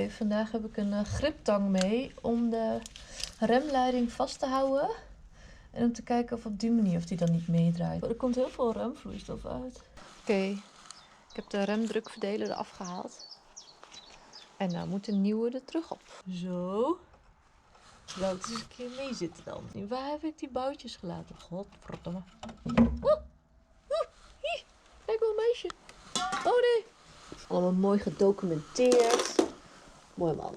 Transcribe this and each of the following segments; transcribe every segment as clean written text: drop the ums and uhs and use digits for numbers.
Oké, vandaag heb ik een griptang mee om de remleiding vast te houden. En om te kijken of op die manier of die dan niet meedraait. Er komt heel veel remvloeistof uit. Oké, ik heb de remdrukverdeler eraf gehaald. En nou moet de nieuwe er terug op. Zo. Laat het eens een keer mee zitten dan. Waar heb ik die boutjes gelaten? Godverdomme. Kijk wel een meisje. Oh nee. Allemaal mooi gedocumenteerd. Mooi man.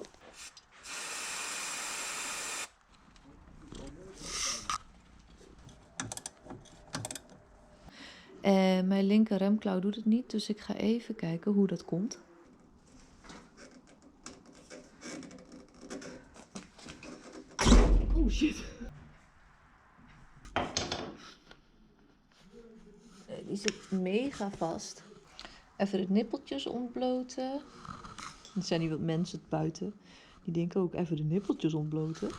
Mijn linker remklauw doet het niet, dus ik ga even kijken hoe dat komt. Oh shit. Die zit mega vast. Even de nippeltjes ontbloten. Er zijn hier wat mensen buiten. Die denken ook even de nippeltjes ontbloten.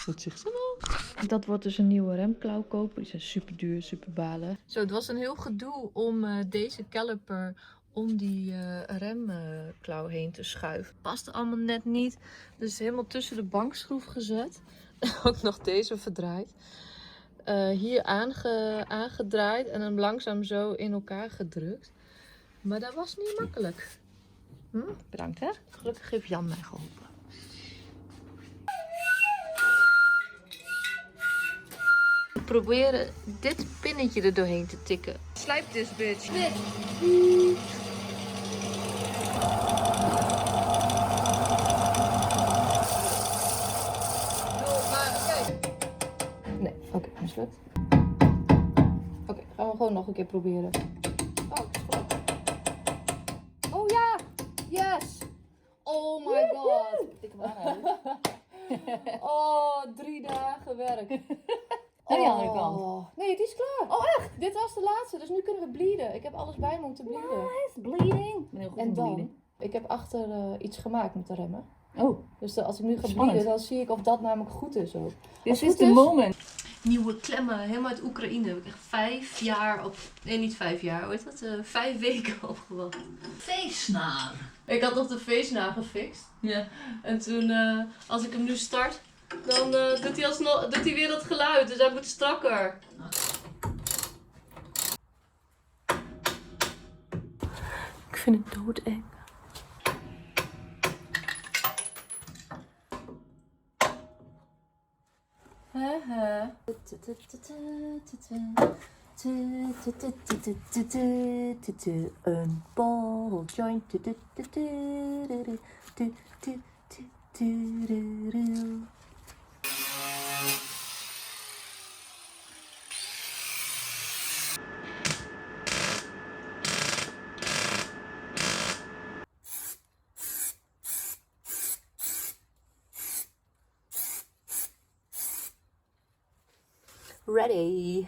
Wat zegt ze nou? Dat wordt dus een nieuwe remklauw kopen. Die zijn super duur, super balen. Zo, het was een heel gedoe om deze caliper om die remklauw heen te schuiven. Paste allemaal net niet. Dus helemaal tussen de bankschroef gezet. Ook nog deze verdraaid. Hier aangedraaid en dan langzaam zo in elkaar gedrukt. Maar dat was niet makkelijk. Bedankt hè. Gelukkig heeft Jan mij geholpen. We proberen dit pinnetje er doorheen te tikken. Slijp this bitch. Nee, oké, mislukt. Oké, gaan we gewoon nog een keer proberen. Oh ja! Yes! Oh my god! Ik Oh, 3 dagen werk. En die andere kant. Nee, die is klaar. Oh echt? Dit was de laatste, dus nu kunnen we bleeden. Ik heb alles bij me om te bleeden. Nice, bleeding. Ik ben heel goed En in dan, bleeden. ik heb achter iets gemaakt met de remmen. Oh, Dus als ik nu ga Spannend. bleeden, dan zie ik of dat namelijk goed is ook. this het is the is- moment. Nieuwe klemmen, helemaal uit Oekraïne. Heb ik echt 5 jaar op... Nee, niet 5 jaar. Hoe heet dat? 5 weken op gewacht. Feestnaar. Ik had nog de feestnaar gefixt. Ja. En toen, als ik hem nu start, dan doet hij weer dat geluid. Dus hij moet strakker. Ik vind het doodeng. Een balljoint. Ready.